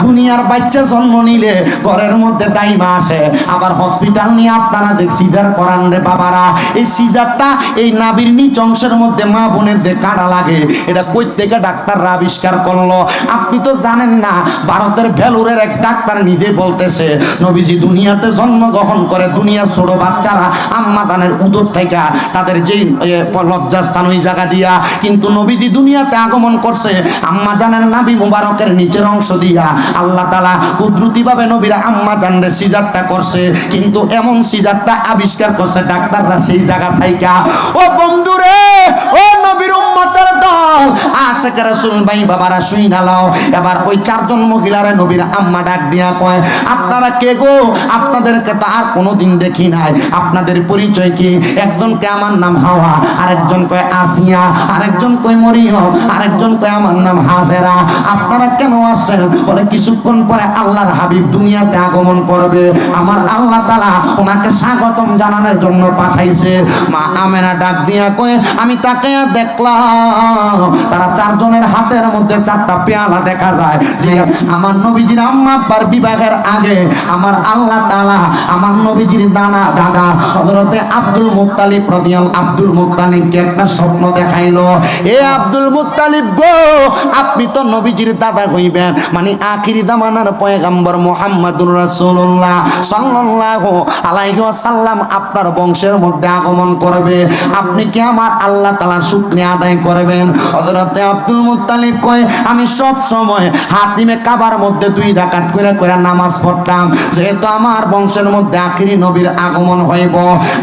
দুনিয়ার বাচ্চা জন্ম নিলে ঘরের মধ্যে দাইমা আসে, আবার হসপিটাল নিয়ে আপনারা দেখ সিজার করান রে বাবারা। এই সিজারটা এই নাভির নিচ অংশের মধ্যে মা বোনের যে কাঁটা লাগে, এটা কই থেকে ডাক্তাররা আবিষ্কার করলো আপনি তো জানেন না। ভারতের ভেলুরের এক ডাক্তার নিজে বলতেছে নবীজি দুনিয়াতে জন্মগ্রহণ করে দুনিয়ার ছোট বাচ্চারা আম্মা জানের উদর থেকে তাদের যেই লজ্জাস্থান ওই জায়গা দিয়া, কিন্তু নবীজি দুনিয়াতে আগমন করছে আম্মা জানের নাভি মুবারকের নিচের অংশ দিয়া। আল্লাহ তাআলা কুদরতিভাবে নবীরা আম্মা জানরে সিজারটা করছে, কিন্তু এমন সিজারটা আবিষ্কার করছে ডাক্তাররা সেই জায়গা থাইকা। ও বন্ধুরে, ও নবীর উম্মতের দল, আশিক রাসূল ভাই বাবারা শুইনা লাও। এবার ওই চারজন মহিলারে নবীর আম্মা ডাক দিয়া কয়, আপনারা কে গো? আপনাদেরকে তো আর কোনোদিন দেখি নাই, আপনাদের পরিচয় কি? একজন কয় আমার নাম হাওয়া, আরেকজন কয় আসিয়া, আরেকজন কয় মরিয়ম, আরেকজন কয় আমার নাম হাজেরা। আপনারা কেন আসছেন? বলে কিছুক্ষণ পরে আল্লাহর হাবিব দুনিয়াতে আগমন করবে, আমার আল্লাহ তাআলা ওনাকে স্বাগতম জানানোর জন্য পাঠাইছে। মা আমেনা ডাক দিয়া কয়, আমি তাকে দেখলাম তারা চারজনের হাতের মধ্যে চারটা পেয়ালা দেখা যায়, যে আমার নবীজির আম্মা আব্বার বিবাহের আগে আমার আল্লাহ তাআলা আমার নবীজির দাদা হযরতে আব্দুল মুত্তালিব আব্দুল মুত্তালিবকে একটা স্বপ্ন দেখাইলো। এ আব্দুল মুত্তালিব গো, আপনি তো নবীজির দাদা হইবেন, মানে আখিরি জামানার পয়গম্বর মুহাম্মদুর রাসূলুল্লাহ সাল্লাল্লাহু আলাইহি ওয়াসাল্লাম আপনার বংশের মধ্যে আগমন করবে। আপনি কি আমার আল্লাহ তাআলার শুকরিয়া আদায় করবেন? হযরতে আব্দুল মুত্তালিব কয়, আমি সব সময় হাতিমে কাবার মধ্যে 2 রাকাত করে করে নামাজ পড়তাম, যেহেতু আমার বংশের মধ্যে আখিরি নবীর আগমন হইব।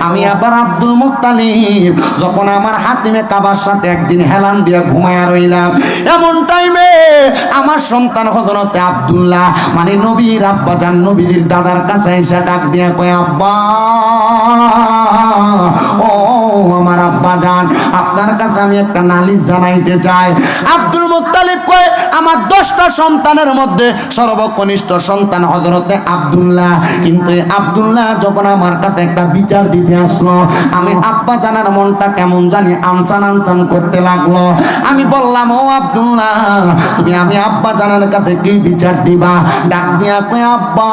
আমি আবার আব্দুল মুত্তালিব যখন আমার হাতিমে কাবার সাথে একদিন হেলান দিয়া ঘুমায়া রইলাম, এমন টাইমে আমার সন্তান হযরতে আব্দুল্লাহ মানে নবীর আব্বা জান নবীজির দাদার কাছে এসে ডাক দিয়া কয়, আব্বা ও আমার আব্বা জান, আপনার কাছে আমি একটা নালিশ জানাইতে চাই। আব্দুল মুত্তালিব কয়, আমার 10টা সন্তানের মধ্যে সর্বকনিষ্ঠ সন্তান হযরতে আব্দুল্লাহ, কিন্তু এই আব্দুল্লাহ যখন আমার কাছে একটা বিচার দিতে আসলো, আমি আব্বা জানার মনটা কেমন জানি আনচান আনচান করতে লাগলো। আমি বললাম, ও আব্দুল্লাহ, তুমি আমি আব্বা জানার কাছে কি বিচার দিবা? ডাক দিয়া কয়, আব্বা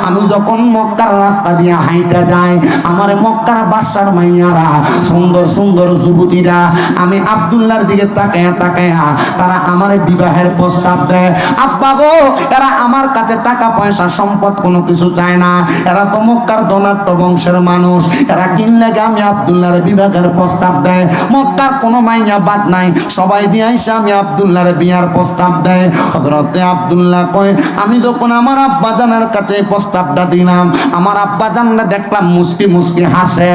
আমি যখন মক্কার রাস্তা দিয়ে হাইটা যাই, আমার মক্কার বাদশার মাইয়ারা সুন্দর সুন্দর যুবতীরা আমি আব্দুল্লাহর দিকে তাকায়া তাকায়া তারা আমার বিবাহের প্রস্তাব দেয়। আব্বা গো, এরা আমার কাছে টাকা পয়সা সম্পদ কোনো কিছু চায় না, এরা তো মক্কার ধনাঢ্য বংশের মানুষ, এরা কিনলে আমি আব্দুল্লাহর বিবাহের প্রস্তাব দেয়। মক্কার কোনো মাইয়া বাদ নাই, সবাই দিয়ে আইসা আমি আব্দুল্লাহর বিয়ার প্রস্তাব দেয়। হযরতে আব্দুল্লাহ কয়, আমি যখন আমার আব্বা জানের কাছে প্রস্তাবটা দিলাম, আমার আব্বা জানরা দেখলাম মুস্কি মুস্কি হাসে।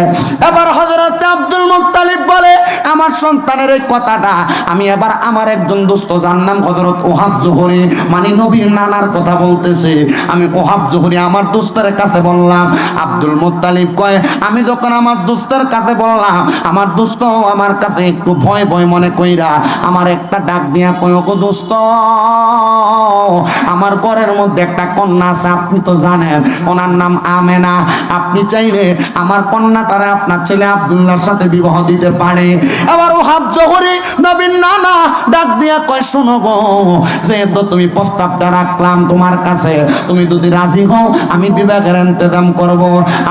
এবার হযরতে আব্দুল মুত্তালিব বলে, আমার সন্তানের এই কথাটা আমি এবার আমার একজন দোস্ত যার নাম হযরত ওহাব জোহরি মানে নবীর নানার কথা বলতেছে, আমি ওহাব জোহরি আমার দোস্তের কাছে বললাম। আব্দুল মুত্তালিব কয়, আমি যখন আমার দোস্তের কাছে বললাম, আমার দোস্ত আমার কাছে একটু ভয় ভয় মনে কইরা আমার একটা ডাক দিয়া কয়, গো দোস্ত, আমার ঘরের মধ্যে একটা কন্যা আছে, আপনি তো জানেন ওনার নাম আমেনা, আপনি চাইলে আমার কন্যাটারে আপনার ছেলে আব্দুল্লাহর সাথে বিবাহ দিতে পারে। আবার ওহাব জোহরি নবীর নানা ডাক দিয়া কয়, শোনো গো, যেহেতু তুমি প্রস্তাবটা রাখলাম তোমার কাছে, তুমি যদি রাজি হও আমি বিবাহের ইন্তজাম করব।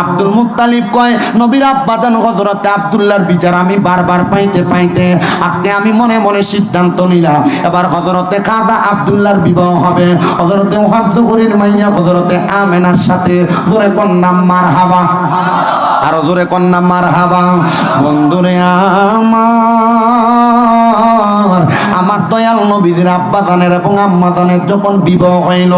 আব্দুল মুত্তালিব কয়, নবীর আব্বা জান হযরতে আব্দুল্লাহর বিচার আমি বারবার পাইতে পাইতে আজকে আমি মনে মনে সিদ্ধান্ত নিলাম, এবার হযরতে খাজা আব্দুল্লাহর বিবাহ হবে হযরতে ওহাব জোহরির মাইয়া হযরতে আমেনার সাথে। জোরে কন্যা মারহাবা, আরো জোরে কন্যা মারহাবা। বন্ধুরে আমার দয়াল নবীর আব্বা জানের এবং আম্মা জানের যখন বিবাহ হইল,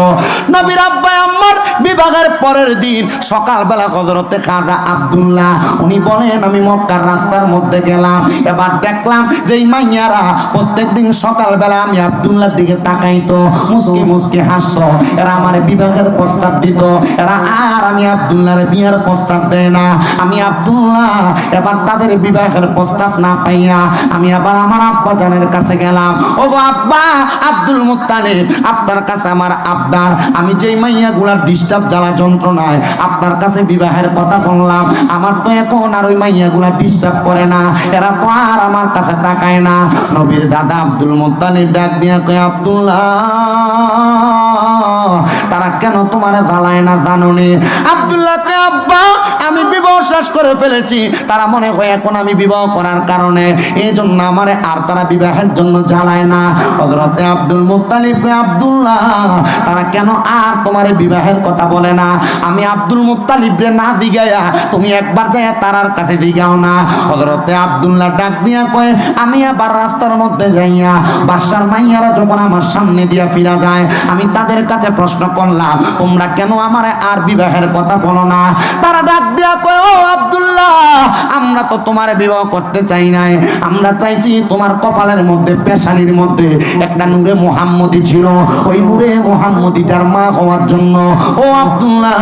নবীর আব্বা আম্মার বিবাহের পরের দিন সকালবেলা হযরতে খাজা আব্দুল্লাহ উনি বলেন, আমি মক্কার রাস্তার মধ্যে গেলাম, এবার দেখলাম যে মাইয়ারা প্রত্যেকদিন সকালবেলা আমি আব্দুল্লাহর দিকে তাকাইতো, মুস্কি মুস্কি হাসতো, এরা আমার বিবাহের প্রস্তাব দিত, এরা আর আমি আব্দুল্লাহর বিয়ের প্রস্তাব দেয় না। আমি আব্দুল্লাহ এবার তাদের বিবাহের প্রস্তাব না পাইয়া আমি আবার আমার আব্বা জানের কাছে গেলাম। ও গো আব্বা আব্দুল মুত্তালিব, আপনার কাছে আমার আবদার, আমি যেই মাইয়াগুলার ডিস্টার্ব জ্বালা যন্ত্রণায় আপনার কাছে বিবাহের কথা বললাম, আমার তো এখন আর ওই মাইয়াগুলা ডিস্টার্ব করে না, এরা তো আর আমার কাছে তাকায় না। নবীর দাদা আব্দুল মুত্তালিব ডাক দিয়া কয়, আব্দুল্লাহ কেন তোমারে জ্বালায় না জানোনি? আব্দুল্লাহ কয় আব্বা আমি বিবাহ শেষ করে ফেলেছি, তারা মনে হয় এখন আমি বিবাহ করার কারণে এই জন্য আমারে আর তারা বিবাহের জন্য জ্বালায় না। হযরতে আব্দুল মুত্তালিব কয় আব্দুল্লাহ তারা কেন আর তোমারে বিবাহের কথা বলে না? আমি আব্দুল মুত্তালিব রে না জিগায়া তুমি একবার যাইয়া তারার কাছে জিগাও না। হযরতে আব্দুল্লাহ ডাক দিয়া কয় আমি আবার রাস্তার মধ্যে যাইয়া বাদশার মাইয়ারা যখন আমার সামনে দিয়া ফিরা যায় আমি তাদের কাছে প্রশ্ন করলাম তোমরা কেন আমারে আর বিবাহের কথা বলো না? তারা ডাক দিয়া কয় ও আব্দুল্লাহ আমরা তো তোমারে বিবাহ করতে চাই নাই, আমরা চাইছি তোমার কপালের মধ্যে পেশানির মধ্যে একটা নূরে মুহাম্মদী ছিল, ওই নূরে মুহাম্মদীটার মা হওয়ার জন্য। ও আব্দুল্লাহ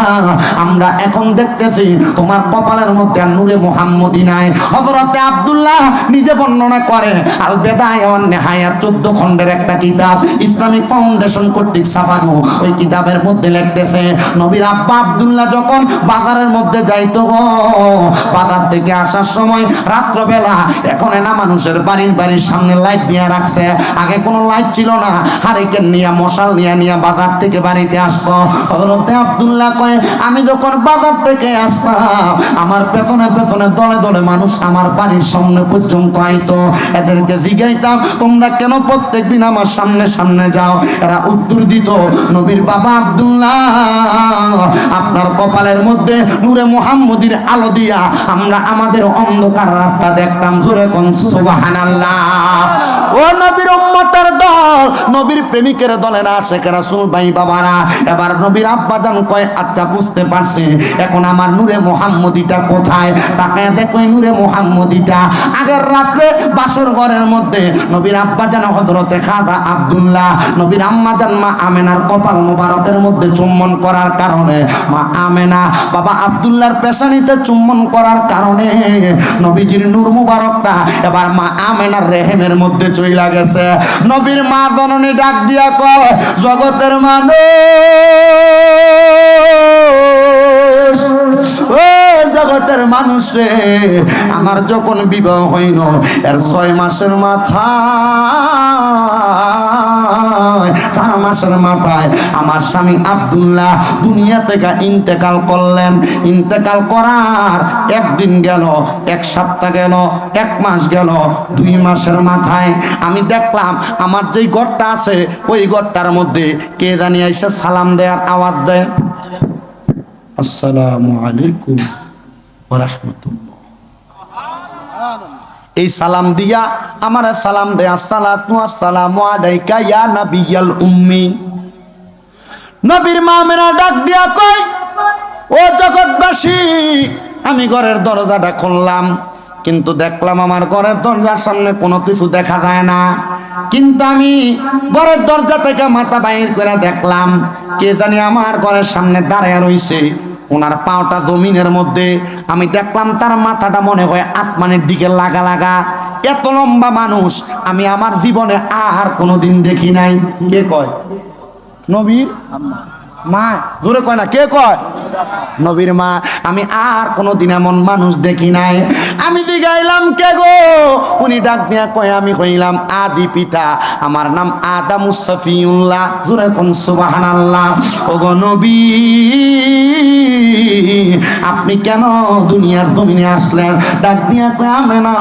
আমরা এখন দেখতেছি তোমার কপালের মধ্যে আর নূরে মুহাম্মদী নাই। হযরতে আব্দুল্লাহ নিজে বর্ণনা করে আল বেদায়া ওয়ান নিহায়া 14 খণ্ডের একটা কিতাব ইসলামিক ফাউন্ডেশন কর্তৃক ছাপানো, ওই কিতাবের মধ্যে লিখতেছে নবীর আব্বা আব্দুল্লাহ যখন বাজারের মধ্যে যাইতো গো, বাজার থেকে আসার সময় রাত্রবেলা এখন না মানুষের বাড়ির সামনে লাইট দিয়ে রাখছে, আগে কোনো লাইট ছিল না, হারিকেন নিয়ে মশাল নিয়ে বাজার থেকে বাড়িতে আসতো। হযরতে আব্দুল্লাহ কয় আমি যখন বাজার থেকে আসতাম আমার পেছনে পেছনে দলে দলে মানুষ আমার বাড়ির সামনে পর্যন্ত আইতো, এদেরকে জিজ্ঞাইতাম তোমরা কেন প্রত্যেকদিন আমার সামনে সামনে যাও? এরা উত্তর দিত নবীর বাবা আব্দুল্লাহ আপনার কপালের মধ্যে নূরে মুহাম্মদীর আলো দিয়া আমরা আমাদের অন্ধকার রাস্তা দেখতাম। জোরে কোন সুবহানাল্লাহ। ও নবীর উম্মতের দল, নবীর প্রেমিকের দলের আশিক রাসূল ভাই বাবারা, এবার নবীর আব্বা জান কয় আচ্ছা বুঝতে পারছি এখন আমার নূরে মুহাম্মদীটা কোথায়? তাকায় দেখো নূরে মুহাম্মদীটা আগের রাতে বাসর ঘরের মধ্যে নবীর আব্বা জান হযরতে খাজা আব্দুল্লাহ নবীর আম্মা জান মা আমেনার কপাল মোবারকের মধ্যে চুম্বন করার কারণে মা আমেনা বাবা আব্দুল্লাহর পেশানিতে চুম্বন করার কারণে নবীজির নূর মুবারকটা এবার মা আমেনার রেহেমের মধ্যে চইলা গেছে। নবীর মা জননী ডাক দিয়া কয় জগতের মানুষ, ও জগতের মানুষ রে, আমার যখন বিবাহ হইল এর 6 মাসের মাথায় 4 মাসের মাথায় আমার স্বামী আব্দুল্লাহ দুনিয়া থেকে ইন্তেকাল করলেন। ইন্তেকাল করার একদিন গেল, 1 সপ্তাহ গেল, 1 মাস গেল, 2 মাসের মাথায় আমি দেখলাম আমার যেই ঘরটা আছে ওই ঘরটার মধ্যে কে জানি এসে সালাম দেওয়ার আওয়াজ দেয়, আসসালামু আলাইকুম ওয়া রাহমাতুল্লাহ। এই সালাম দিয়া আমার সালাম দেয় আসসালাতু আসসালামু আলাইকা ইয়া নাবিয়াল উম্মি। নবীর মা আমেনা ডাক দিয়া কয় ও জগৎবাসী আমি ঘরের দরজাটা খুললাম কিন্তু দেখলাম আমার ঘরের দরজার সামনে কোনো কিছু দেখা যায় না, কিন্তু আমি ঘরের দরজা থেকে মাথা বাইর করে দেখলাম কে জানি আমার ঘরের সামনে দাঁড়ায় রইছে, ওনার পাওটা জমিনের মধ্যে, আমি দেখলাম তার মাথাটা মনে হয় আসমানের দিকে লাগা লাগা। এত লম্বা মানুষ আমি আমার জীবনে আর কোনোদিন দেখি নাই। কে কয়? নবীর মা। জোরে কয় না, কে কয়? নবীর মা। আমি আর কোনোদিন এমন মানুষ দেখি নাই। আমি জিগাইলাম কে গো? উনি ডাক দিয়া কয় আমি কইলাম আদি পিতা, আমার নাম আদামুস সফিউল্লাহ। জোরে কোন সুবহানাল্লাহ। ওগো নবী আপনি কেন দুনিয়ার জমিনে আসলেন? ডাক দিয়া কয় আমেনা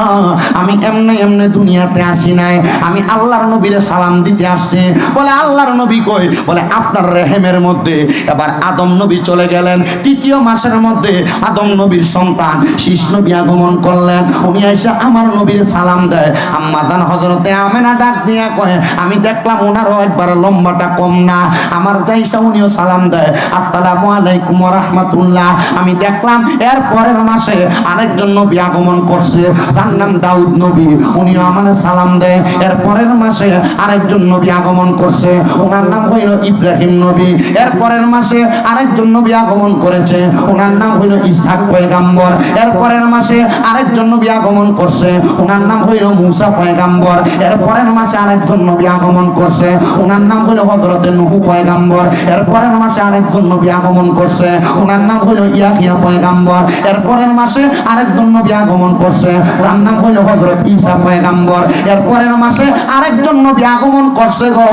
আমি এমনি এমনি দুনিয়াতে আসি নাই, আমি আল্লাহর নবীরে সালাম দিতে আসছি। বলে আল্লাহর নবী কই? বলে আপনার রেহেমের মধ্যে এবার আদম নবী চলে গেলেন, 3য় মাসের মধ্যে আদম নবীর সন্তান শীষ নবী আগমন করলেন, উনি এসে আমার নবীর সালাম দেয়। আম্মা জান হযরতে আমেনা ডাক দিয়া কয় আমি দেখলাম ওনারও একবার লম্বাটা কম না, আমার যাইসা উনিও সালাম দেয় আসসালামু আলাইকুম ওয়া রাহমাতুল্লাহ। আমি দেখলাম এর পরের মাসে আরেকজন নবী আগমন করছে, যার নাম দাউদ নবী, উনিও আমার সালাম দেয়। এর পরের মাসে আরেকজন নবী আগমন করছে, ওনার নাম হইল ইব্রাহিম নবী। এর পরের মাসে আরেকজন নবী আগমন করেছে, ওনার নাম হইল ইসহাক পয়গাম্বর। এর পরের মাসে আরেকজন নবী আগমন করছে, ওনার নাম হইল মুসা পয়গাম্বর। এর পরের মাসে আরেকজন নবী আগমন করছে, ওনার নাম হইল হযরতে নূহ পয়গাম্বর। এর পরের মাসে আরেকজন নবী আগমন করছে, ওনার নাম হইল ইয়াহিয়া পয়গাম্বর। এর পরের মাসে আরেকজন নবী আগমন করছে, তার নাম হইল হযরত ঈসা পয়গাম্বর। এর পরের মাসে আরেকজন নবী আগমন করছে গো,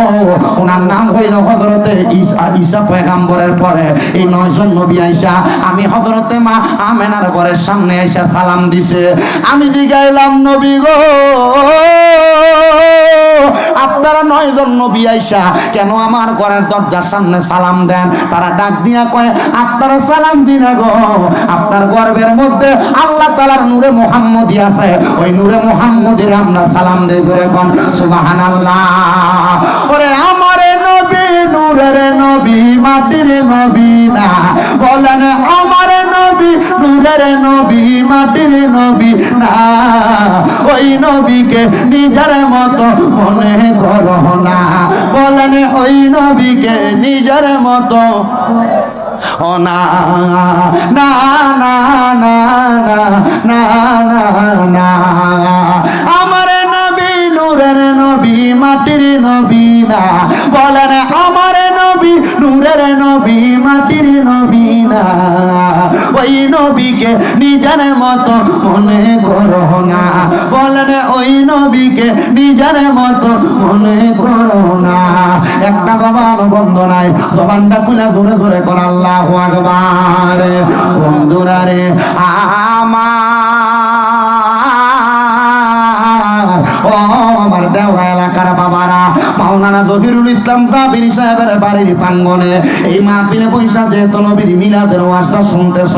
ওনার নাম হইল হযরতে ঈসা পয়গাম্বর। পয়গম্বরের পরে এই 9 জন নবী আইসা আমি হযরতে মা আমেনার ঘরের সামনে আইসা সালাম দিছে। আমি দিগাইলাম নবী গো আপনারা 9 জন নবী আইসা কেন আমার ঘরের দরজার সামনে সালাম দেন? তারা ডাক দিয়া কয় আপনারা সালাম দিন গো, আপনার গর্বের মধ্যে আল্লাহ তাআলার নূরে মুহাম্মদী আছে, ওই নূরে মুহাম্মদীর আমরা সালাম দেই করে কোন সুবহানাল্লাহ। ওরে আমারে নবী নূরের নবী মাটির নবী না, বলেন আমারে নবী নূরের নবী মাটির নবী না, ওই নবীকে নিজের মতো মনে করো না, বলেন ওই নবীকে নিজের মতো ও না না না না না না না আমার নবী নূরের নবী মাটির নবী না, বলেন আমার নবী নূরের নবী মাটির নবী না, ওই নবীকে নিজের মতো মনে করো না, বলেন ওই নবীকে নিজের মতো মনে করো না। একটা জবান বন্ধ নাই, জবানটা খুলে ধরে ধরে কোন আল্লাহু আকবার। বন্ধুরা রে ও আমার দেওয়া এলাকার বাবারা, মাওলানা জহিরুল ইসলাম সাবির সাহেবের বাড়ির প্রাঙ্গণে এই মাহফিলে বৈশা যেহেতু নবীর মিলাদের ওয়াজটা শুনতেছ,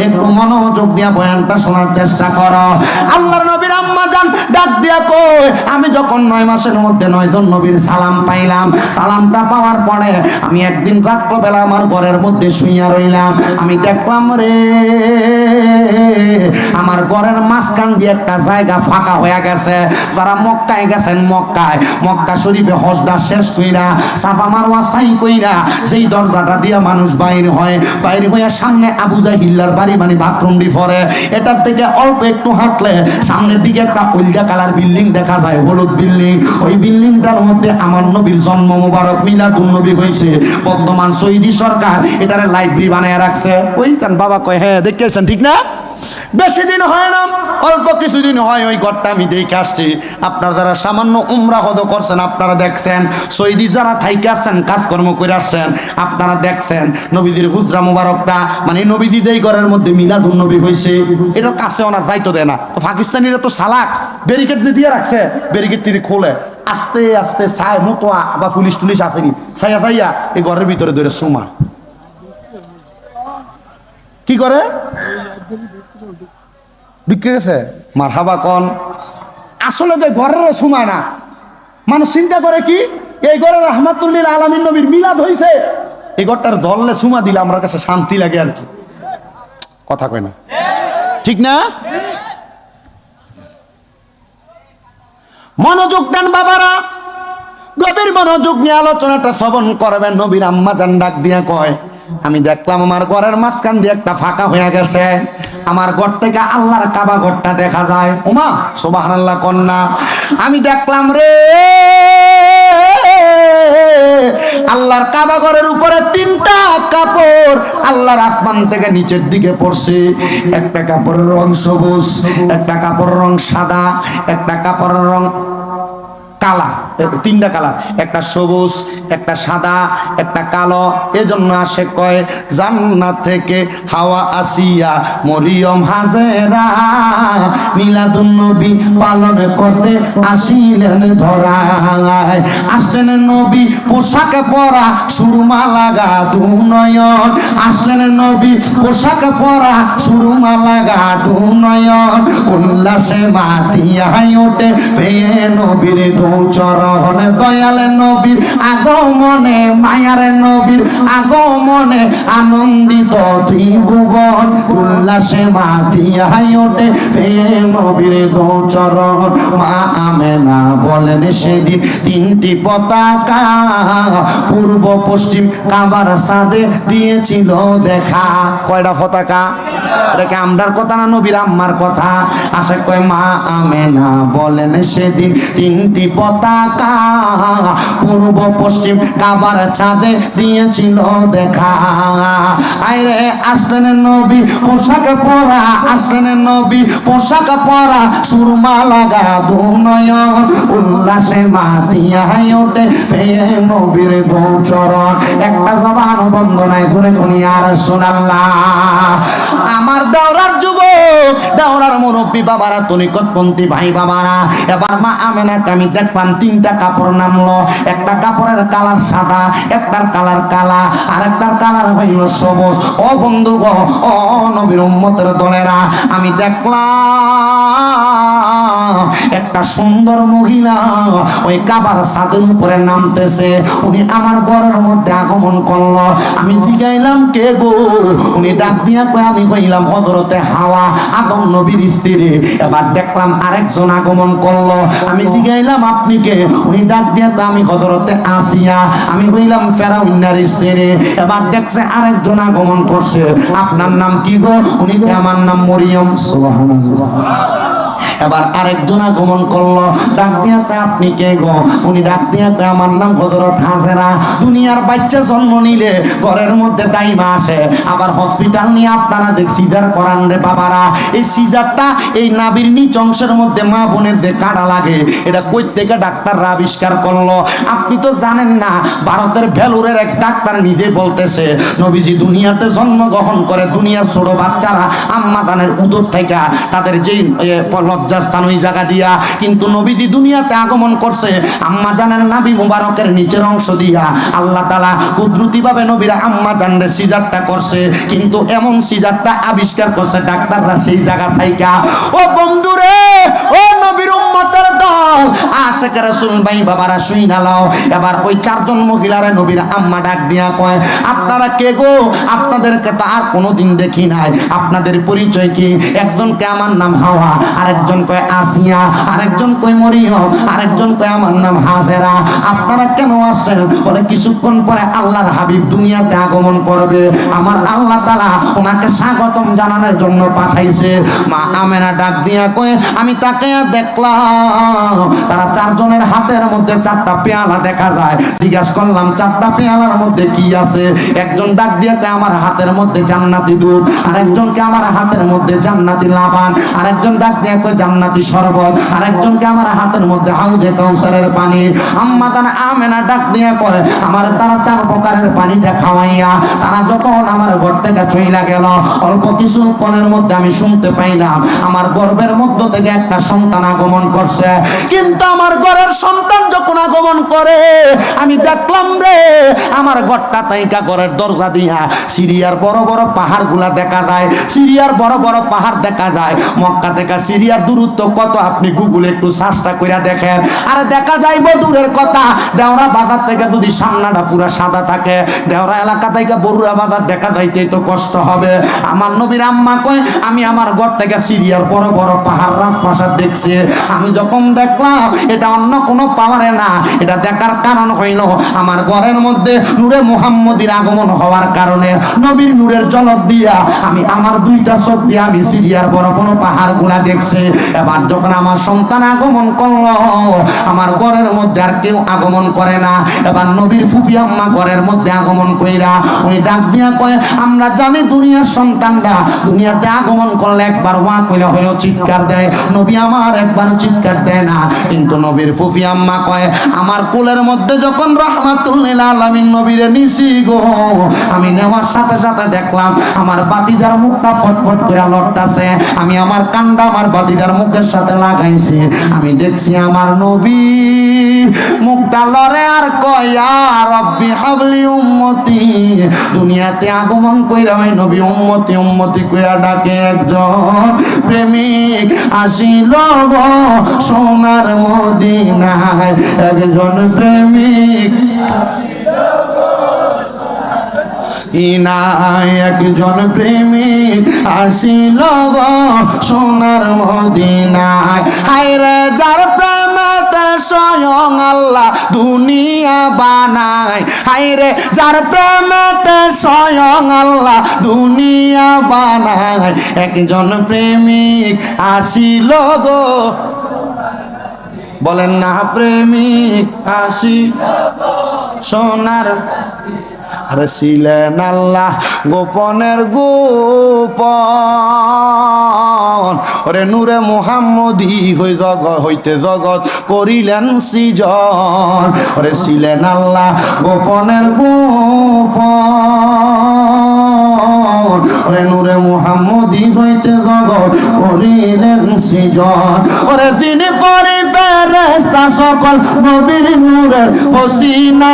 একটু মনোযোগ দিয়া বয়ানটা শোনার চেষ্টা করো। আল্লাহর নবীর আম্মা জান ডাক দিয়া কই আমি যখন 9 মাসের মধ্যে 9 জন নবীর সালাম পাইলাম, সালামটা পাওয়ার পরে আমি একদিন রাত্রবেলা আমার ঘরের মধ্যে শুইয়া রইলাম, আমি দেখলাম রে আমার ঘরের মাঝখান দিয়ে একটা জায়গা ফাঁকা হয়ে গেছে। যারা মক্কায় গেছেন মক্কা শরীফে হজটা শেষ কইরা সাফা মারওয়া সাই কইরা যেই দরজাটা দিয়া মানুষ বাইরে হয়ে সামনে আবু জাহিল্লার বাড়ি মানে বাথরুমটি পড়ে, এটার থেকে অল্প একটু হাঁটলে সামনের দিকে একটা হলদা কালার বিল্ডিং দেখা যায়, হলুদ বিল্ডিং। ওই বিল্ডিংটার মধ্যে আমার নবীর জন্ম মোবারক মিলাদুন নবী হয়েছে। বর্তমান সৌদি সরকার এটারে লাইব্রেরি বানায় রাখছে। ওইখান বাবা কয় হ্যাঁ দেখেছেন ঠিক না? বেশি দিন হয় না, অল্প কিছুদিন হয় ওই ঘরটা আমি দেখে আসছি। আপনারা যারা সামান্য উমরা হজ করছেন আপনারা দেখছেন, সৌদি যারা থাইকে আসছেন কাজকর্ম করে আসছেন আপনারা দেখছেন নবীজির হুজরা মুবারকটা মানে নবীজি যেই ঘরের মধ্যে মিলাদুন নবী হয়েছে এটার কাছে ওনার যাইতো দেয় না। তো পাকিস্তানিরা তো সালাক ব্যারিকেড দিয়ে রাখছে, ব্যারিকেড তিনি খোলে আস্তে আস্তে ছায় মতোয়া বা পুলিশ টুলিশ আসেনি ছাইয়া ছাইয়া এই ঘরের ভিতরে ধরে সুমা কি করে বিক্রি গেছে মারহাবা কন। আসলে তো ঘরের সময় না, মানুষ চিন্তা করে কি এই ঘরে রাহমাতুল্লিল আলামিন নবীর মিলাদ হয়েছে, এই ঘরটার ধরলে সুমা দিলে আমার কাছে শান্তি লাগে আর কি। কথা কয় না ঠিক না? মনোযোগ দেন বাবারা, গভীর মনোযোগ নিয়ে আলোচনাটা শ্রবণ করবেন। নবীর আম্মা জান ডাক দিয়া কয় আমি দেখলাম আমার ঘরের মাঝখান দিয়ে একটা ফাঁকা হয়ে গেছে, আমার ঘর থেকে আল্লাহর কাবা ঘরটা দেখা যায়। ওমা সুবহানাল্লাহ কন্যা, আমি দেখলাম রে আল্লাহর কাবা ঘরের উপরে 3টা কাপড় আল্লাহর আসমান থেকে নিচের দিকে পড়ছে। একটা কাপড়ের রং সবুজ, একটা কাপড়ের রং সাদা, একটা কাপড়ের রং কালা, 3টা কালার, একটা সবুজ একটা সাদা একটা কালো। এজন্য আসে কয় জান্নাত থেকে হাওয়া আসিয়া মরিয়ম হাজেরা মিলাদুন নবী পালন করতে আসিলেন ধরায়। আসলেন নবী পোশাক পরা সুরমা লাগা দুনয়ন, আসলেন নবী পোশাক পরা সুরমা লাগা দুনয়ন, উল্লাসে মাতিয়া ওঠে পেয়ে নবীর চরণ। দয়াল নবীর আগমনে মায়ার নবীর আগমনে আনন্দিত ত্রিভুবন, উল্লাসে মাতিয়া ওঠে পেয়ে নবীর চরণ। মা আমেনা বলেন সেদিন 3টি পতাকা পূর্ব পশ্চিম কাবার সাদে দিয়েছিল দেখা। কয়টা পতাকা? এটাকে আমরার কথা না নবীর আম্মার কথা? আসে কয় মা আমেনা বলেন সেদিন 3টি পতাকা পূর্ব পশ্চিম কাবার ছাদে দিয়েছিল দেখা। আইরে আসলেন নবী পোশাক পরা, আসলেন নবী পোশাক পরা সুরমা লাগা দুনয়ন, উল্লাসে মাতিয়া ওঠে পেয়ে নবীর গোচরণ। একটা জবান কোনো বন্ধ নাই, জোরে বলি ইয়া রাসূলুল্লাহ। আমার দাওরার যুবক, দাওরার মুরব্বী বাবারা, তরিকতপন্থী ভাই বাবারা, এবার মা আমেনাকে আমি দেখলাম তিনটা কাপড় নামলো। একটা কাপড়ের কালার সাদা, একটার কালার কালা, আর একটার কালার হইল সবুজ। ও বন্ধু গো, ও নবীর উম্মতের দলেরা, আমি দেখলাম একটা সুন্দর মহিলা ওই কাবার ছাদের উপরে নামতেছে। উনি আমার ঘরের মধ্যে আগমন করলো। আমি জিগাইলাম কে গো? উনি ডাক দিয়া কয় আমি কইলাম হযরতে হাওয়া, আদম নবীর স্ত্রী। এবার দেখলাম আরেকজন আগমন করলো। আমি জিগাইলাম আপনি কে? উনি ডাক দিয়া কয় আমি হযরতে আসিয়া, আমি কইলাম ফেরাউনের স্ত্রী। এবার দেখছে আরেকজন আগমন করছে। আপনার নাম কি গো? উনি কয় আমার নাম মরিয়ম। সুবহানাল্লাহ। এবার আরেকজন আগমন করলো। ডাক দিয়া কয় আপনি কে গো? উনি ডাক দিয়া কয় আমার নাম হযরত হাজেরা। দুনিয়ার বাচ্চা জন্ম নিলে ঘরের মধ্যে দাইমা আসে, আবার হসপিটাল নিয়ে আপনারা দেখ সিজার করান রে বাবারা। এই সিজারটা এই নাভির নিচ অংশের মধ্যে মা বোনের যে কাঁটা লাগে, এটা কই থেকে ডাক্তাররা আবিষ্কার করলো? আপনি তো জানেন না, ভারতের ভেলুরের এক ডাক্তার নিজে বলতেছে নবীজি দুনিয়াতে জন্মগ্রহণ করে দুনিয়ার ছোট বাচ্চারা আম্মা জানের উদর থেকে তাদের যেই লজ্জাস্থান ওই জায়গা দিয়া, কিন্তু নবীজি দুনিয়াতে আগমন করছে আম্মা জানের নাভি মুবারকের নিচের অংশ দিয়া। আল্লাহ তাআলা কুদরতি ভাবে নবীরা আম্মা জানরে সিজারটা করছে, কিন্তু এমন সিজারটা আবিষ্কার করছে ডাক্তাররা সেই জায়গা থাইকা। ও বন্ধুরে, ও নবীর উম্মতের দল, আশিক রাসূল ভাই বাবারা শুইনা লও। এবার ওই চারজন মহিলারে নবীর আম্মা ডাক দিয়া কয় আপনারা কে গো? আপনাদেরকে তো আর কোনোদিন দেখি নাই, আপনাদের পরিচয় কি? একজন কে আমার নাম হাওয়া, আরেকজন কয় আসিয়া, আরেকজন কয় মরিয়ম, আরেকজন কয় আমার নাম হাজেরা। আপনারা কেন আসছেন? বলে কিছুক্ষণ পরে আল্লাহর হাবিব দুনিয়াতে আগমন করবে, আমার আল্লাহ তাআলা ওনাকে স্বাগতম জানানোর জন্য পাঠাইছে। মা আমেনা ডাক দিয়া কয় আমি তাকে দেখলাম তারা চারজনের হাতের মধ্যে চারটা পেয়ালা দেখা যায়। জিজ্ঞাসা করলাম চারটা পেয়ালার মধ্যে কি আছে? একজন ডাক দিয়া কয় আমার হাতের মধ্যে জান্নাতি দুধ, আরেকজনকে আমার হাতের মধ্যে জান্নাতি লাবান, আরেকজন ডাক দিয়া কয় জান্নাতি শরবত, আরেকজনকে আমার হাতের মধ্যে হাউজে কাউসারের পানি। আম্মা জান আমেনা ডাক দিয়া কয় আমার তারা চার প্রকারের পানিটা খাওয়াইয়া তারা যখন আমার ঘর থেকে চইলা গেল, অল্প কিছুক্ষণের মধ্যে আমি শুনতে পাইলাম আমার গর্ভের মধ্য থেকে একটা সন্তান আগমন করছে। কিন্তু আমার ঘরের সন্তান যখন আগমন করে আমি দেখলাম রে, আমার ঘরটা তাইকা ঘরের দরজা দিয়া সিরিয়ার বড় বড় পাহাড় গুলা দেখা যায়। সিরিয়ার বড় বড় পাহাড় দেখা যায়। মক্কা থেকে সিরিয়ার দূরত্ব কত আপনি গুগলে একটু সার্চটা কইরা দেখেন, আর দেখা যাইব দূরের কথা। দেওরা বাজার থেকে যদি সামনাটা পুরা সাদা থাকে, দেওরা এলাকা থেকে বড়ুয়া বাজার দেখা যাইতে তো কষ্ট হবে। আমার নবীর আম্মা কয় আমি আমার ঘর থেকে সিরিয়ার বড় বড় পাহাড় রাজপ্রাসাদ দেখছি। আমি যখন দেখলাম এটা অন্য কোনো পাওয়ারে না, এটা দেখার কারণ হইল আমার ঘরের মধ্যে নূরে মুহাম্মদীর আগমন হওয়ার কারণে নবীর নূরের ঝলক দিয়া আমি আমার দুইটা চোখ দিয়ে আমি সিরিয়ার বড় বড় পাহাড় গুলা দেখছি। এবার যখন আমার সন্তান আগমন করলো, আমার ঘরের মধ্যে আর কেউ আগমন করে না। এবার নবীর ফুফি আম্মা ঘরের মধ্যে আগমন কইরা উনি ডাক দিয়া কয় আমরা জানি দুনিয়ার সন্তানরা দুনিয়াতে আগমন করলে একবার ওয়া কইরা হলো চিৎকার দেয়, নবী আমার একবার চিৎকার দেয় না। কিন্তু নবীর ফুফি আম্মা কয় আমার কোলের মধ্যে যখন রাহমাতুল লিল আলামিন নবীরে নিছি গো, আমি নেওয়ার সাথে সাথে দেখলাম আমার বাতিজার মুখটা ফটফট করে লড়তাছে। আমি আমার কান্ডা আমার বাতিজার মুখের সাথে লাগাইছি। আমি দেখছি আমার নবী মুখটা লড়ে আর কয় ইয়া রব্বি হাবলি উম্মতি। দুনিয়াতে আগমন কইরা ওই নবী উম্মতি উম্মতি কইরা ডাকে একজন প্রেমিক আসিল গো সোনার মদিনায়। একজন প্রেমিক ইনায়, একজন প্রেমিক আসিল গো সোনার মদিনায়। হায়রে যার প্রেমেতে স্বয়ং আল্লাহ দুনিয়া বানায়, হায়রে যার প্রেমেতে স্বয়ং আল্লাহ দুনিয়া বানায়। একজন প্রেমিক আসিল গো, বলেন না প্রেমিক আসিল সোনার। আরে ছিলেন আল্লাহ গোপনের গোপন, ওরে নূরে মুহাম্মদী হইতে জগৎ করিলেন সৃজন। ওরে ছিলেন আল্লাহ গোপনের গোপন, হইতে জগৎ করিলেন সৃজন। ওরে তিনি পরে ফেরেশতা সকল নবীর নূরের পসিনা,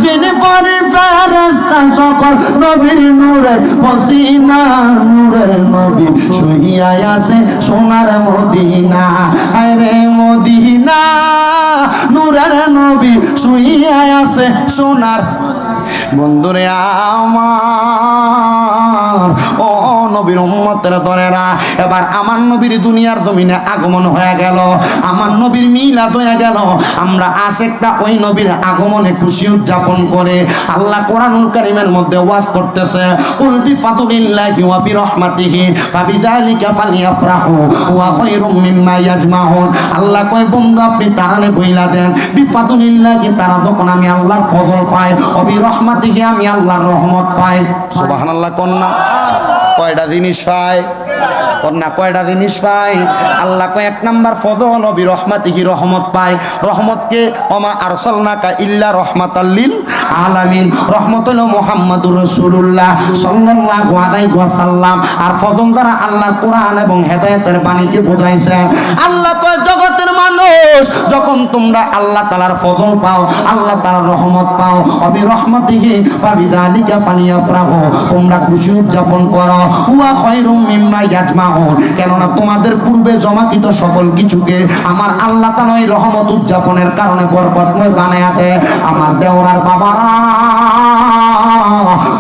যিনি পরে ফেরেশতা সকল নবীর নূরের পসিনা, নূরের নবী শুইয়া আছে সোনার মদিনা, আরে মদিনা নূরের নবী শুইয়া আছে সোনার। বন্ধুরে আমার, ও নবীর উম্মতের দলেরা, এবার আমার নবীর দুনিয়ার জমিনে আগমন হয়ে গেল, আমার নবীর মিলাদ হয়ে গেল। আমরা আশেকটা ওই নবীর আগমনে খুশি উদযাপন করে আল্লাহ কোরআনুল কারীমের মধ্যে ওয়াজ করতেছে, কুল বিফাদলিল্লাহি ওয়া বিরহমাতিহি ফাবিযালিকা ফালইফরাহু ওয়া খায়রুম মিম্মা ইয়াজমাউন। আল্লাহ কয় বন্ধু আপনি তারানে বইলা দেন, বিফাদলিল্লাহি তারা যখন আমি আল্লাহর ফজল পাই, ওয়া বিরহমাতিহি আমি আল্লাহর রহমত পাই। সুবহানাল্লাহ কন্যা কয়টা জিনিস পাই? কন্যা কয়টা জিনিস পাই? আল্লাহ কয় এক নাম্বার ফজল ও বিরহমাতিহি রহমত পায়। রহমতকে ওমা আরসালনাকা ইল্লা রাহমাতাল লিল আলামিন, রহমত হলো মুহাম্মদুর রাসূলুল্লাহ সাল্লাল্লাহু আলাইহি ওয়াসাল্লাম। আর ফজল দ্বারা আল্লাহর কোরআন এবং হেদায়েতের বাণীকে বোঝাইছে। আল্লাহ কয় জগতের মানুষ যখন তোমরা আল্লাহ তাআলার ফজল পাও, আল্লাহ তাআলার রহমত পাও, ও বিরহমাতিহি ফাবিযালিকা ফালইফরাহু, তোমরা খুশি উদযাপন করো, হুয়া খায়রুম মিম্মা ইয়াজমাউন, কেননা তোমাদের পূর্বে জমাকৃত সকল কিছুকে আমার আল্লাহ তাআলা এই রহমত উদযাপনের কারণে বরকতময় বানায়া দেয়। আমার দেওরার বাবারা,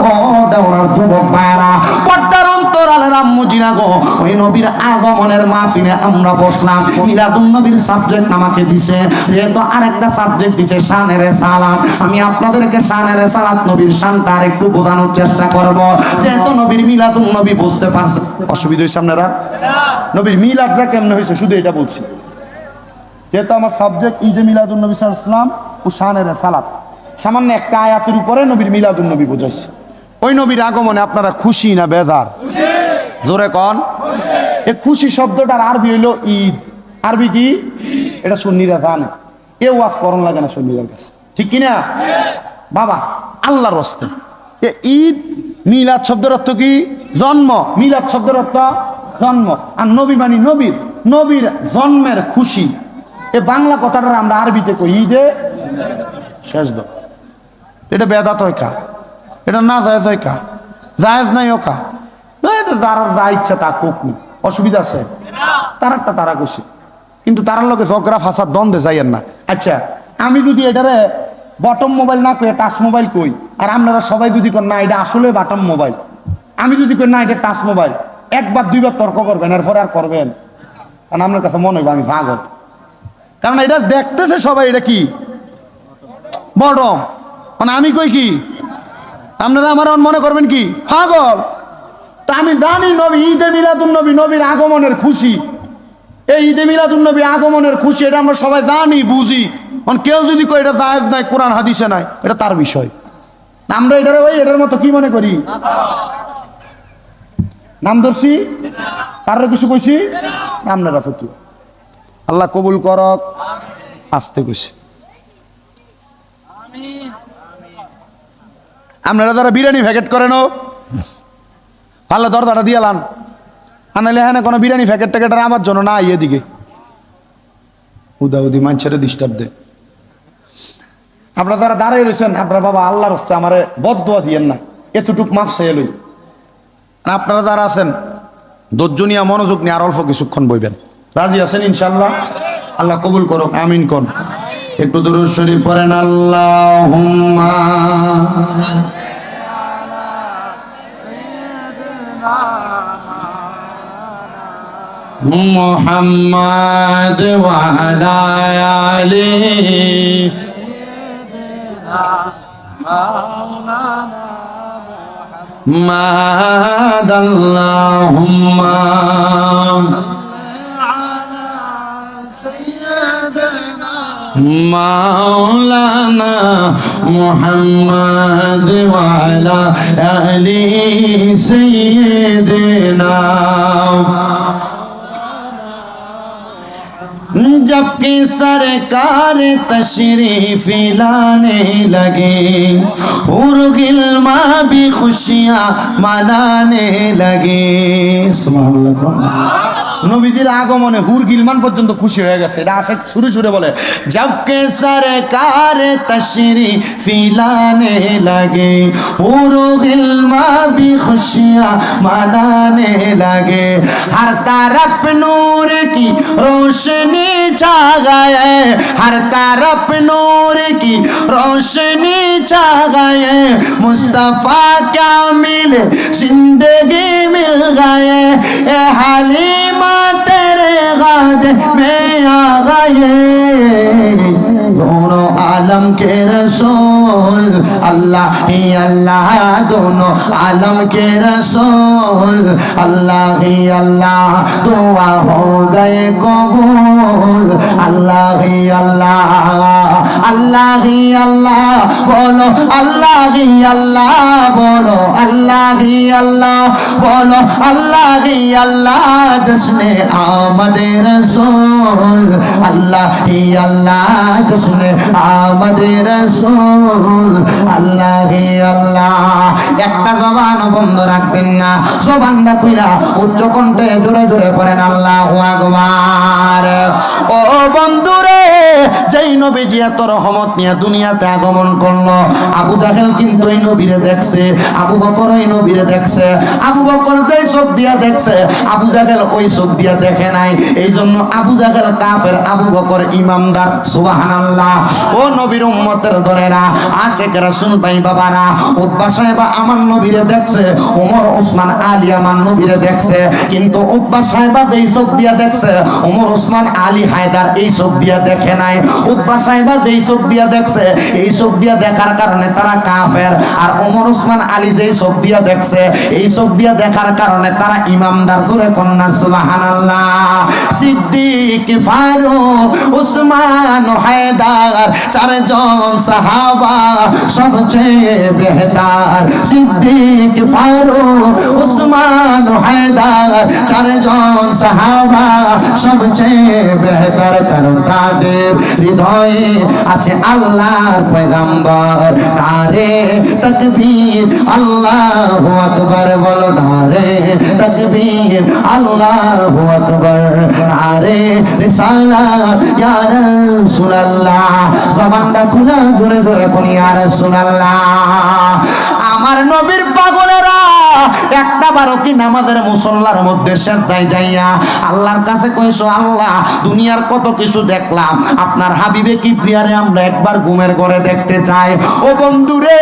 ও দেওরার যুবক ভাইরা, পর্দার অন্তরালের আম্মুজিরা গো, ওই নবীর আগমনের মাহফিলে আমরা বসলাম। মিলাদুন নবীর সাবজেক্ট আমাকে দিছে, যেহেতু আরেকটা সাবজেক্ট দিছে শানে রিসালাত। আমি আপনাদেরকে শানে রিসালাত নবীর শানটা আরেকটু বোঝানোর চেষ্টা করব, যেহেতু নবীর মিলাদুন নবী বুঝতে পারছেন। অসুবিধা হইছে আপনারা? নবীর মিলাদটা কেমনে হয়েছে শুধু এটা বলছি, যেহেতু আমার সাবজেক্ট ঈদে মিলাদুন নবী সাল্লাল্লাহু আলাইহি ওয়াসাল্লাম ও শানে রিসালাত, সামান্য একটা আয়াতের উপরে নবীর মিলাদুন নবী বোঝাইছে। ওই নবীর আগমনে আপনারা খুশি না বেজার? জোরে কন। এই খুশি শব্দটার আরবি হইলো ঈদ। আরবি কি? এটা সুন্নিরা জানে, এ ওয়াজ করণ লাগে না সুন্নিদের কাছে, ঠিক কিনা বাবা? আল্লাহর রাস্তে এ ঈদ, মিলাদ শব্দের অর্থ কি? জন্ম। মিলাদ শব্দের অর্থ জন্ম, আর নবী মানে নবীর, নবীর জন্মের খুশি। এ বাংলা কথাটা আমরা আরবিতে কই ঈদে শেষ দ। এটা বেদাত হয় কা, এটা না জায়েজ হয় কা, জায়েজ নাই ও কা, এটা যারা যা ইচ্ছা তা কোক নি, অসুবিধা আছে? তারারটা তারা খুশি, কিন্তু তারার লোকে ঝগড়া ফাসাদ দ্বন্দ্বে যাইয়েন না। আচ্ছা আমি যদি এটারে বটম মোবাইল না কই টাচ মোবাইল কই, আর আপনারা সবাই যদি কন না এটা আসলে বাটম মোবাইল, আমি যদি কই না এটা টাচ মোবাইল, একবার দুইবার তর্ক করবেন, এরপরে আর করবেন? কারণ আপনার কাছে মনে হইব আমি পাগল, কারণ এটা দেখতেছে সবাই এটা কি বটম, মানে আমি কই কি, আপনারা আমার মনে করবেন কি পাগল। তা আমি জানি নবী ঈদে মিলাদুন নবী, নবীর আগমনের খুশি, এই ঈদে মিলাদুন নবী আগমনের খুশি, এটা আমরা সবাই জানি বুঝি। কেউ যদি কই এটা জায়েজ নাই, কোরআন হাদিসে নাই, এটা তার বিষয়। আমরা এটারে ওই এটার মতো কি মনে করি, নাম ধরছি, তার কিছু কইছি, আপনারা ফকি আল্লাহ কবুল করক। আসতে কইছি আপনারা যারা বিরিয়ানি প্যাকেট করেন পারলে দরজাটা দিয়ে লান, আনালে হ্যাঁ কোনো বিরিয়ানি প্যাকেট ট্যাকেট আমার জন্য না, এদিকে উদাউদি মানুষের ডিস্টার্ব দেয়। আপনারা যারা দাঁড়িয়ে রয়েছেন, আপনারা বাবা আল্লাহর রাস্তায় আমারে বদদোয়া দিয়েন না, এতটুক মাপ চাইয়ে লই। আপনারা যারা আছেন ধৈর্য নিয়ে মনোযোগ নিয়ে আর অল্প কিছুক্ষণ বইবেন, রাজি আছেন ইনশাআল্লাহ? আল্লাহ কবুল করুক, আমিন কোন। একটু দুরূদ শরীফ পড়েন, আল্লাহুম্মা মুহাম্মাদ ওয়া আলা আলিহি মাদ আল্লাহুম্মা মাওলানা মুহাম্মদ ওয়া আলা আলি সাইয়্যিদিনা। जबकि सरकार तशरीफ लाने लगे उर्गिल्मा भी खुशियाँ मनाने लगे। নবীজির আগমনে হুর গিলমান পর্যন্ত খুশি হয়ে গেছে। এটা আসে শুরু শুরু বলে জবকে সরকার তশরিফ লানে লাগে হুর গিলমা भी खुशियाँ मनाने लगे हर तरफ नूर की रोशनी छा गए हर तरफ नूर की रोशनी छा गए मुस्तफा क्या मिले जिंदगी मिल गए ए हलीमा तेरे गाद में आ गए दोनों आलम के रसूल अल्लाह ही अल्लाह दोनों आलम के रसूल अल्लाह ही अल्लाह दुआ हो गए कबूल अल्लाह ही अल्लाह अल्लाह ही अल्लाह बोलो अल्लाह ही अल्लाह बोलो अल्लाह ही अल्लाह बोलो अल्लाह ही अल्लाह जश्ने आमद रसूल अल्लाह ही अल्लाह जश्ने आमद रसूल अल्लाह ही अल्लाह একটা জবান বন্ধ রাখবেন না জবানটা খুইলা উচ্চ কণ্ঠে জোরে জোরে পড়েন আল্লাহু আকবার। ও বন্ধুরে যেই নবীজি এত রহমত নিয়ে দুনিয়াতে আগমন করলো আবু জাহেল কিন্তু এই নবীরে দেখছে আবু বকর এই নবীরে দেখছে আবু বকর যেই চোখ দিয়া দেখছে আবু জাহেল ওই চোখ দিয়া দেখে নাই এই জন্য আবু জাহেল কাফের আবু বকর ইমানদার সুবহানাল্লাহ। ও নবীর উম্মতের দলেরা আশিক রাসূল ভাই বাবারা উতবা সাহেব আমার নবীরে দেখছে ওমর ওসমান আলী আমার নবীরে দেখছে কিন্তু উতবা সাহেব এই চোখ দিয়া দেখছে ওমর ওসমান আলী হায়দার এই চোখ দিয়া দেখে নাই উতবা সাহেব এই চোখ দিয়া দেখছে এই চোখ দিয়া দেখার কারণে তারা কাফের আর ওমর ওসমান আলী যেই চোখ দিয়া দেখছে এই চোখ দিয়া দেখার কারণে তারা ইমানদার জোরে কন্যা সুবহানাল্লাহ। সিদ্দিক ফারুক ওসমান হায়দার চারজন সাহাবা সবচেয়ে বেহতার সিদ্দিক ফারুক ওসমান হায়দার চারজন সাহাবা সবচেয়ে বেহতার কারণ তাদের হৃদয়ে আছে আল্লাহর পয়গম্বর নারে তাকবীর আল্লাহু আকবার বলো নারে তাকবীর আল্লাহু আকবার নারে রিসালাত ইয়া রাসূলুল্লাহ জবানটা খুলে জোরে জোরে কোনি ইয়া রাসূলুল্লাহ। আমার নবীর পাগলেরা একটা বারো কি নামাজের মুসল্লার মধ্যে সেজদায় যাইয়া আল্লাহর কাছে কইছো আল্লাহ দুনিয়ার কত কিছু দেখলাম আপনার হাবিবে কি প্রিয়ারে আমরা একবার ঘুমের ঘরে দেখতে চাই। ও বন্ধুরে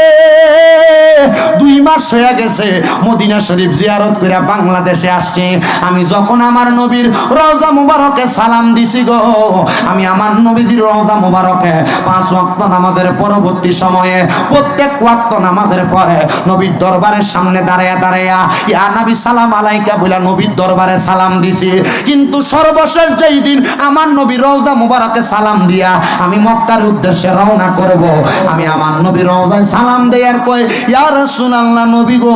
2 মাস হয়ে গেছে মদিনা শরীফ জিয়ারত করে বাংলাদেশে আসছি আমি যখন আমার নবীর রওজা মুবারকে সালাম দিছি গো আমি আমার নবীজির রওজা মুবারকে 5 ওয়াক্ত নামাজের পরবর্তী সময়ে প্রত্যেক ওয়াক্ত নামাজের পরে নবীর দরবারের সামনে দাঁড়ায়া দাঁড়ায়া ইয়া নবী সালাম আলাইকা বলে নবীর দরবারে সালাম দিছি কিন্তু সর্বশেষ যেই দিন আমার নবীর রওজা মুবারকে সালাম দিয়া আমি মক্কার উদ্দেশ্যে রওনা করব আমি আমার নবীর রওজায় সালাম দেয়ার কই ইয়া রাসূলুল্লাহ নবী গো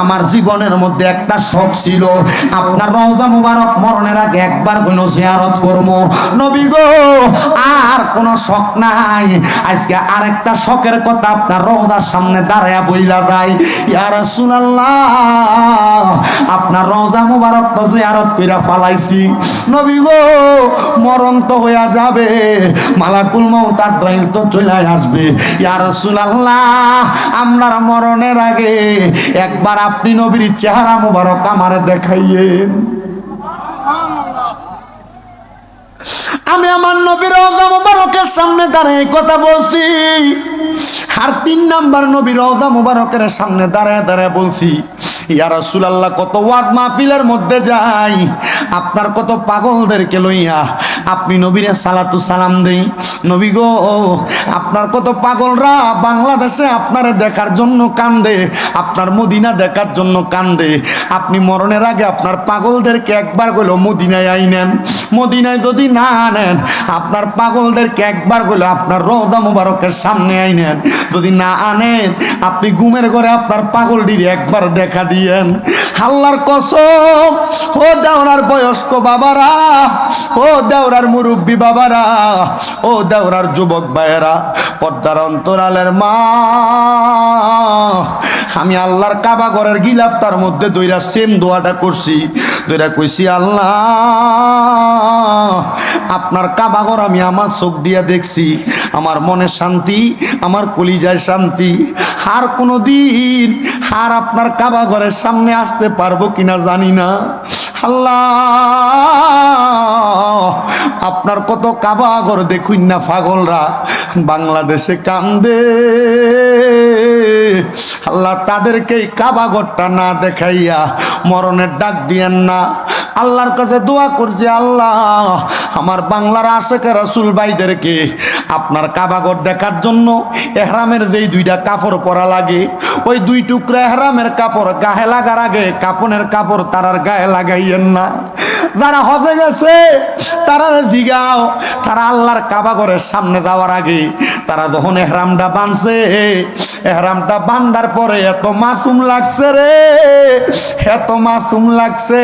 আমার জীবনের মধ্যে একটা শখ ছিল আপনার রওজা মুবারক মরণের আগে একবার কোন জিয়ারত করব নবী গো আর কোন শখ নাই আজকে আরেকটা শখের কথা আপনার রওজার সামনে দাঁড়ায়া বইলা যায় ইয়া রাসূলুল্লাহ আপনার রওজা মুবারক তো জিয়ারত কইরা ফালাইছি নবী গো মরণ তো হইয়া যাবে মালাকুল মউত আজরাইল তো চলে আসবে ইয়া রাসূলুল্লাহ আমরার মরণের আগে একবার আপনি নবীর চেহারা মুবারক আমারে দেখাইয়েন। আমি আমার নবীর রওজা মুবারকের সামনে দাঁড়িয়ে কথা বলছি আর 3 নাম্বার নবীর রওজা মুবারকের সামনে দাঁড়ায় দাঁড়ায় বলছি ইয়া রাসূলুল্লাহ কত ওয়াজ মাহফিলের মধ্যে যাই আপনার কত পাগলদেরকে লইয়া আপনি নবীরে সালাতু সালাম দেই নবী গো আপনার কত পাগলরা বাংলাদেশে আপনারে দেখার জন্য কান্দে আপনার মদিনা দেখার জন্য কান্দে আপনি মরণের আগে আপনার পাগলদেরকে একবার হলো মদিনায় আইনেন মদিনায় যদি না আনেন আপনার পাগলদেরকে একবার হলো আপনার রওজা মুবারকের সামনে আইনেন যদি না আনেন আপনি ঘুমের ঘরে আপনার পাগলটির একবার দেখা দিয়ে দিয়েন। আল্লাহর কসম, ও দেওরার বয়স্ক বাবারা, ও দেওরার মুরব্বী বাবারা, ও দেওরার যুবক ভাইয়েরা, পর্দার অন্তরালের মা, আমি আল্লাহর কাবা ঘরের গিলাপটার মধ্যে দইরা সেম দোয়াটা করছি, দইরা কইছি আল্লাহ আপনার কাবা ঘর আমি আমার চোখ দিয়া দেখছি, আমার মনে শান্তি, আমার কলিজায় শান্তি। আর কোনো দিন আর আপনার কাবা ঘরের সামনে আসতে পারবো কিনা জানি না। আল্লাহ আপনার কত কাবা ঘর দেখুন না পাগলরা বাংলাদেশে কান্দে। আল্লাহ তাদেরকে কাবা ঘরটা না দেখাইয়া মরণের ডাক দিয়েন না। আল্লাহর কাছে দোয়া করছি, আল্লাহ আমার বাংলার আশেকে রাসূল ভাইদেরকে আপনার কাবা ঘর দেখার জন্য এহরামের যেই দুইটা কাপড় পরা লাগে, ওই দুই টুকরা এহরামের কাপড় গায়ে লাগার আগে কাপনের কাপড় তারার গায়ে লাগাইয়েন না। যারা হজে গেছে তারা জিগাও, তারা আল্লাহর কাবা ঘরের সামনে যাওয়ার আগে তারা যখন এহরামটা বাঁধছে, এহরামটা বান্ধার পরে এত মাসুম লাগছে রে, এত মাসুম লাগছে।